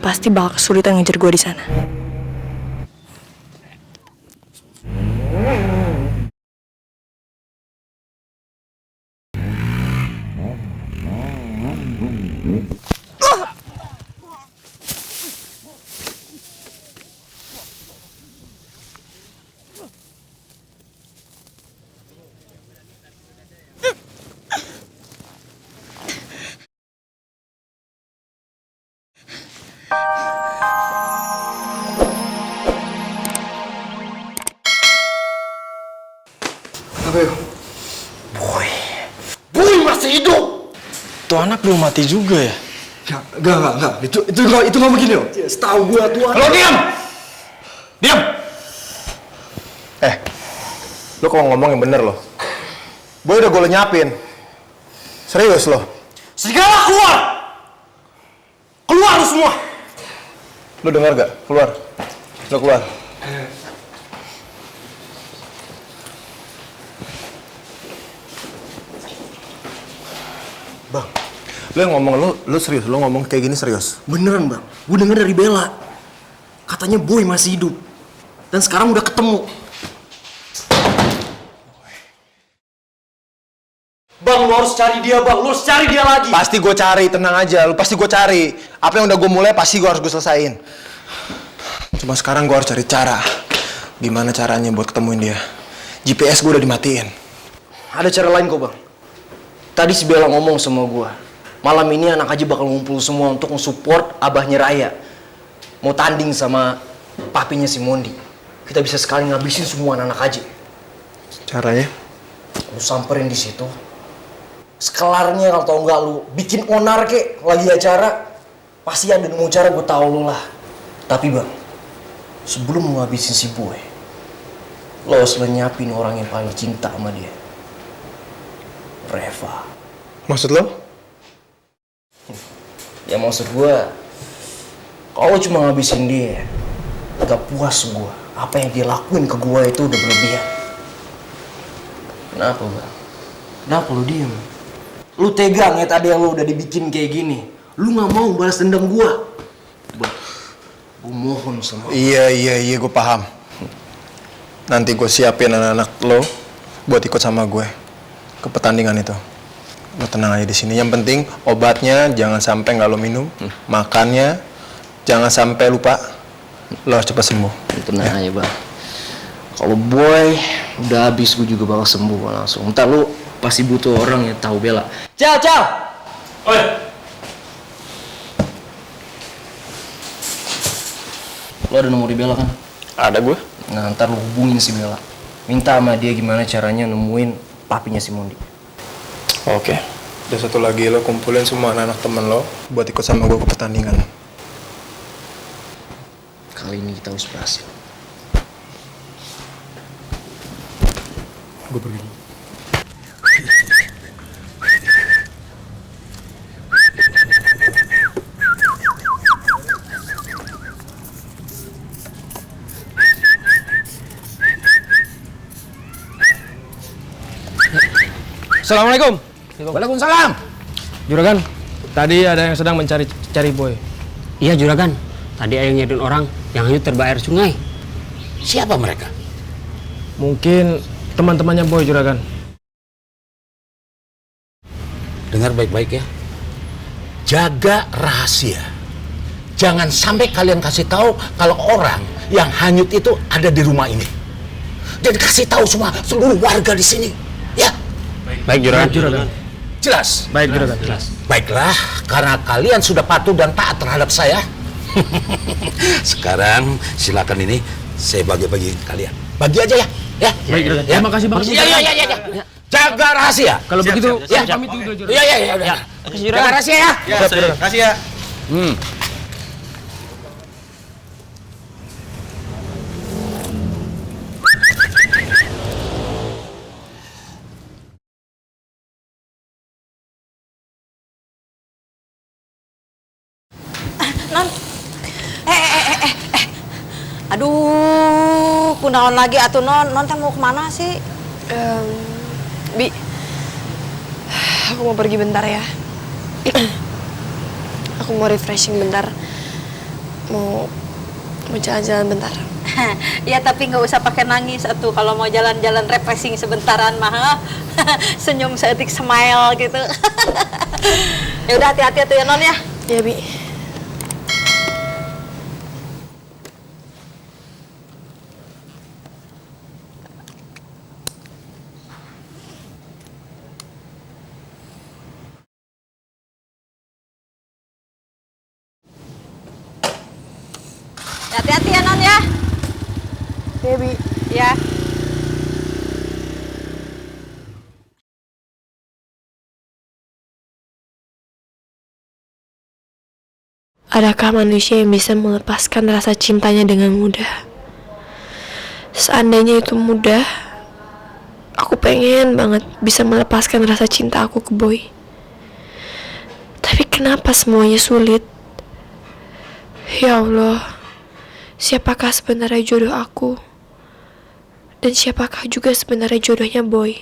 pasti bakal kesulitan ngejar gue di sana. Apa yuk? Boy masih hidup! Tuh anak belum mati juga ya? Enggak. Itu nggak begini loh. Setahu gua tuh. Lo diam! Diam! Lo kalau ngomong yang bener lo. Boy udah gue lenyapin. Serius lo? Segala keluar! Keluar lu semua! Lo dengar gak? Keluar. Lo keluar. Bang, Lo yang ngomong, lo serius? Lo ngomong kayak gini serius? beneran bang. Gue denger dari Bella. Katanya Boy masih hidup. Dan sekarang udah ketemu. Bang, lo harus cari dia bang. Lo harus cari dia lagi. Pasti gue cari, tenang aja. Lo pasti gue cari. Apa yang udah gue mulai pasti gue harus gue selesain. Cuma sekarang gue harus cari cara. Gimana caranya buat ketemuin dia? GPS gue udah dimatiin. Ada cara lain kok bang. Tadi si Bella ngomong sama gue. Malam ini anak aja bakal ngumpul semua untuk nge-support abahnya Raya. Mau tanding sama papinya si Mondi. Kita bisa sekali ngabisin semua anak aja. Caranya? Lu samperin di situ. Sekelarnya kalau tau nggak lu bikin onar kek lagi acara. Pasti ada nemu cara, gue tau lu lah. Tapi bang, sebelum lu ngabisin si Boy, lo harus lenyapin orang yang paling cinta sama dia. Reva. Maksud lo? Ya maksud gue, kalau cuma ngabisin dia, gak puas gue. Apa yang dia lakuin ke gue itu udah berlebihan. Kenapa bang? Kenapa lu diem? Lu tegang ya tadi yang lu udah dibikin kayak gini. Lu gak mau balas dendam gue. Bang, gue mohon sama lu. Iya, gue paham. Nanti gue siapin anak-anak lo buat ikut sama gue ke pertandingan itu. Lo tenang aja di sini. Yang penting obatnya jangan sampai nggak lo minum, makannya jangan sampai lupa. Lo harus cepat sembuh. Tenang aja bang. Kalau Boy udah habis, gue juga bakal sembuh langsung. Ntar lu pasti butuh orang yang tahu Bella. Cal! Oi. Lo ada nomor di Bella kan? Ada gue. Nah, ntar lu hubungin si Bella. Minta sama dia gimana caranya nemuin papinya si Mondi. Oke. Dan satu lagi, lo kumpulin semua anak-anak temen lo buat ikut sama gue ke pertandingan. Kali ini kita harus berhasil. Gue pergi dulu. Assalamualaikum. Waalaikumsalam. Juragan, tadi ada yang sedang mencari Boy. Iya juragan, tadi ayah nyariin orang yang hanyut terbawa air sungai. Siapa mereka? Mungkin teman-temannya Boy, juragan. Dengar baik-baik ya. Jaga rahasia. Jangan sampai kalian kasih tahu kalau orang yang hanyut itu ada di rumah ini. Dan kasih tahu semua seluruh warga di sini. Ya. Baik, juragan. Jelas? Baik, juragan. Jelas. Baiklah, karena kalian sudah patuh dan taat terhadap saya. Sekarang silakan ini saya bagi-bagi kalian. Bagi aja ya. Ya. Baik, juragan. Ya. Terima kasih, Bang. Ya. Jaga rahasia. Kalau begitu, siap. saya pamit dulu, juragan. Iya, udah. Jaga rahasia ya. Ya, kasih ya. Non. Aduh, kunaon lagi atuh non. Non teh mau kemana sih? Bi, aku mau pergi bentar ya. Aku mau refreshing bentar. mau jalan-jalan bentar. Ya tapi nggak usah pakai nangis atuh kalau mau jalan-jalan refreshing sebentaran mah. Senyum seetik smile gitu. Ya udah hati-hati atuh ya non ya. Ya, Bi. Hati-hati ya non ya. Ya, Bi. Ya. Adakah manusia yang bisa melepaskan rasa cintanya dengan mudah? Seandainya itu mudah, aku pengen banget bisa melepaskan rasa cinta aku ke Boy. Tapi kenapa semuanya sulit? Ya Allah, siapakah sebenarnya jodoh aku? Dan siapakah juga sebenarnya jodohnya Boy?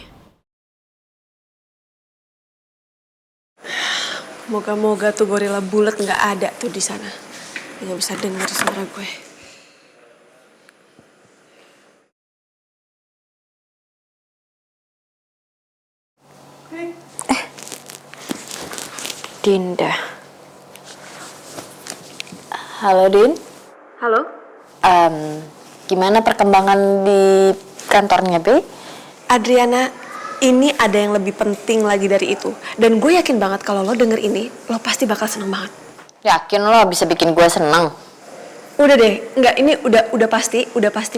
Moga-moga tuh gorila bulat nggak ada tuh di sana, nggak bisa dengar suara gue. Dinda. Halo, Din. Halo? Gimana perkembangan di kantornya, Be? Adriana, ini ada yang lebih penting lagi dari itu. Dan gue yakin banget kalau lo denger ini, lo pasti bakal seneng banget. Yakin lo bisa bikin gue seneng? Udah deh, enggak, ini udah pasti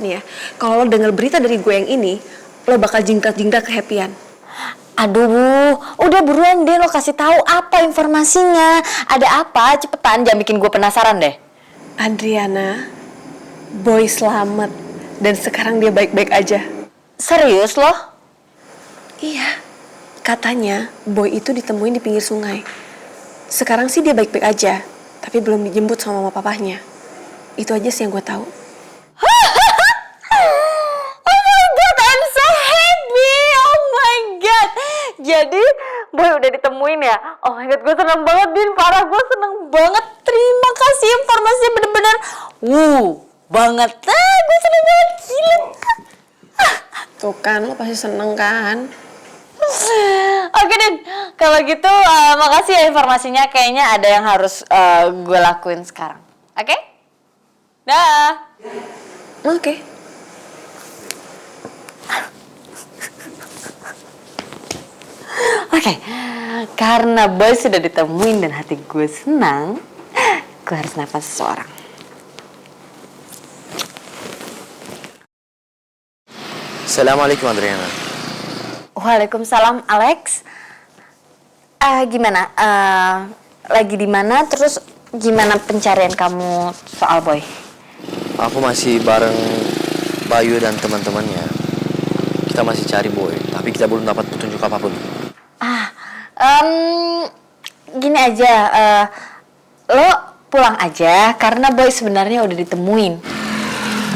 nih ya. Kalau lo denger berita dari gue yang ini, lo bakal jingkrak-jingkrak kehappyan. Aduh, Bu. Udah buruan deh lo kasih tahu apa informasinya. Ada apa? Cepetan, jangan bikin gue penasaran deh. Adriana, Boy selamat. Dan sekarang dia baik-baik aja. Serius lo? Iya, katanya Boy itu ditemuin di pinggir sungai. Sekarang sih dia baik-baik aja, tapi belum dijemput sama mama papahnya. Itu aja sih yang gue tahu. Oh my God, I'm so happy. Oh my God. Jadi, Boy udah ditemuin ya? Oh my God, gue seneng banget, Din. Parah, gue seneng banget. Terima kasih informasinya bener-bener. Banget. Gue seneng banget. Gila. Tuh kan, lo pasti seneng kan? Oke, Din. Kalau gitu, makasih ya informasinya. Kayaknya ada yang harus gue lakuin sekarang. Oke? Dah. Oke. Oke, karena Boy sudah ditemuin dan hati gue senang, gue harus nafas seseorang. Assalamualaikum Adriana. Waalaikumsalam, Alex. Gimana? Lagi di mana? Terus gimana pencarian kamu soal Boy? Aku masih bareng Bayu dan teman-temannya. Kita masih cari Boy, tapi kita belum dapat petunjuk apapun. Gini aja, lo pulang aja karena Boy sebenarnya udah ditemuin.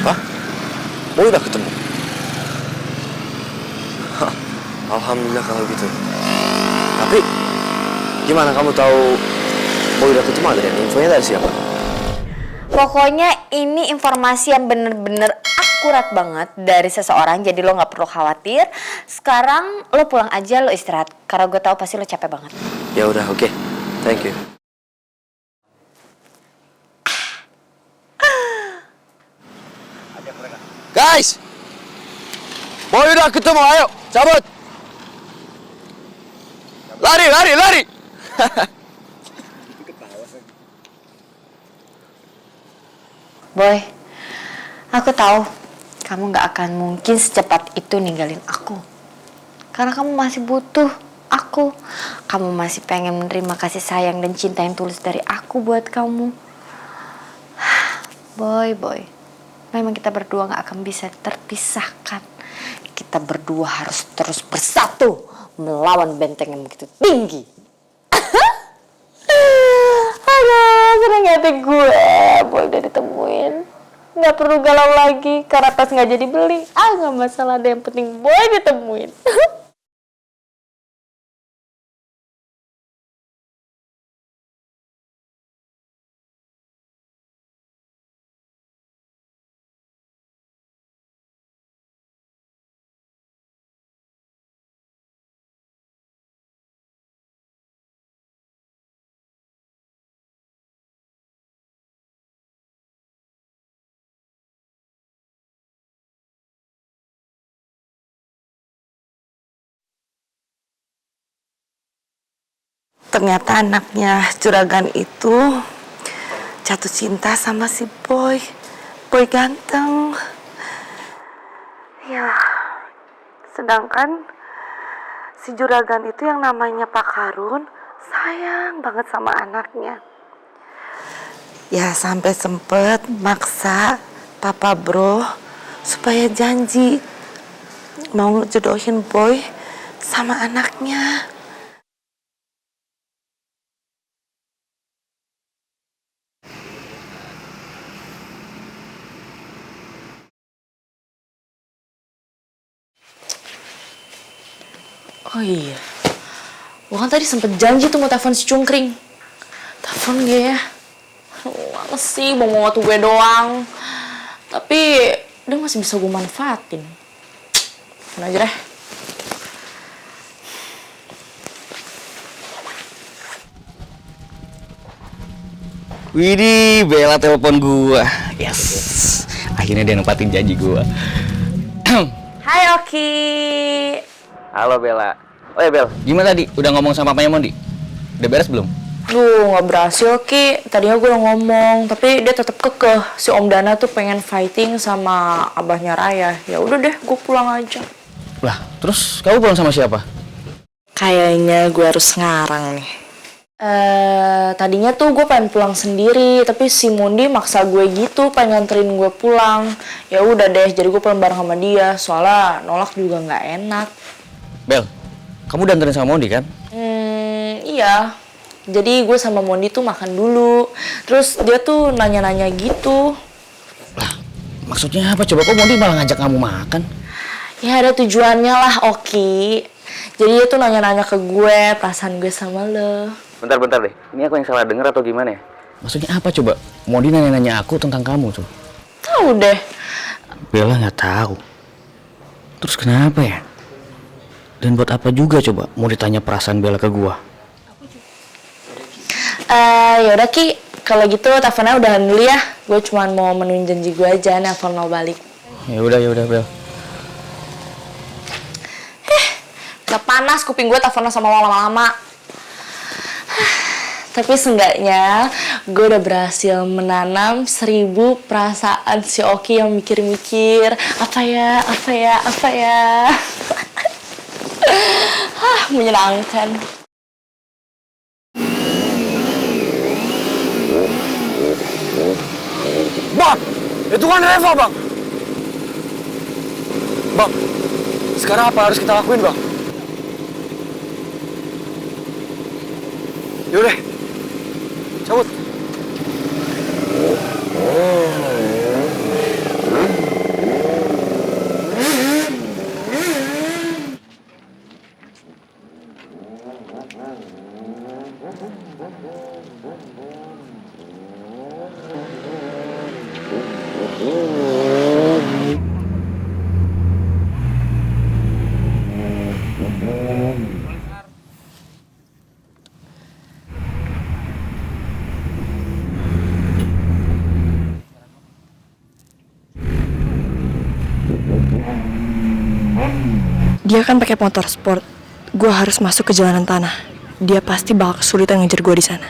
Apa? Boy udah ketemu? Hah, Alhamdulillah kalau gitu. Tapi gimana kamu tahu Boy udah ketemu, Adriana? Infonya dari siapa? Pokoknya ini informasi yang bener-bener akurat banget dari seseorang, jadi lo nggak perlu khawatir. Sekarang lo pulang aja, lo istirahat, karena gue tahu pasti lo capek banget. Ya udah, oke. Thank you. Guys, Boy udah ketemu, ayo cabut. Lari, lari, lari. Boy, aku tahu kamu nggak akan mungkin secepat itu ninggalin aku. Karena kamu masih butuh aku. Kamu masih pengen menerima kasih sayang dan cinta yang tulus dari aku buat kamu. Boy, memang kita berdua nggak akan bisa terpisahkan. Kita berdua harus terus bersatu melawan benteng yang begitu tinggi. Aduh, seneng hati gue. Boy udah ditemuin. Nggak perlu galau lagi karena tas nggak jadi beli. Nggak masalah deh, yang penting Boy ditemuin. ternyata anaknya juragan itu jatuh cinta sama si Boy. Boy ganteng. Ya, sedangkan si juragan itu yang namanya Pak Harun sayang banget sama anaknya. Ya sampai sempet maksa Papa Bro supaya janji mau jodohin Boy sama anaknya. Oh iya, gua kan tadi sempet janji tuh mau telepon si Cungkring. Telepon dia ya. Males sih, mau waktu gue doang. Tapi dia masih bisa gue manfaatin. Telepon aja deh. Widih, Bella telepon gua. Yes, akhirnya dia nempatin janji gua. Hai Oki. Halo Bella. Oh ya Bel, gimana tadi? Udah ngomong sama papanya Mondi? Udah beres belum? Duh, gak berhasil Ki. Tadinya gue udah ngomong, tapi dia tetap kekeh. Si Om Dana tuh pengen fighting sama abahnya Raya. Ya udah deh, gue pulang aja. Lah, terus kamu pulang sama siapa? Kayaknya gue harus ngarang nih. Tadinya tuh gue pengen pulang sendiri, tapi si Mondi maksa gue gitu, pengen nganterin gue pulang. Ya udah deh, jadi gue pulang bareng sama dia. Soalnya nolak juga nggak enak. Bel, kamu udah anterin sama Mondi kan? Iya. Jadi gue sama Mondi tuh makan dulu. Terus dia tuh nanya-nanya gitu. Lah, maksudnya apa? Coba kok Mondi malah ngajak kamu makan? Ya ada tujuannya lah, Oki. Jadi dia tuh nanya-nanya ke gue, perasaan gue sama lo. Bentar deh, ini aku yang salah denger atau gimana ya? Maksudnya apa coba? Mondi nanya-nanya aku tentang kamu tuh. Tahu deh. Bella nggak tahu. Terus kenapa ya? Dan buat apa juga coba mau ditanya perasaan Bella ke gua? Ya udah Ki, kalau gitu teleponnya udahan dulu ya. Gue cuma mau menuin janji gue aja, nelfon lo balik. Ya udah Bel. Udah panas kuping gue teleponnya sama lo lama-lama. Tapi seenggaknya gue udah berhasil menanam 1000 perasaan si Oki yang mikir-mikir apa ya. Menyenangkan. Bang, itu kan Reva, Bang. Bang, sekarang apa harus kita lakuin, Bang? Yaudah, cabut. Dia kan pakai motor sport. Gue harus masuk ke jalanan tanah. Dia pasti bakal kesulitan ngejar gue di sana.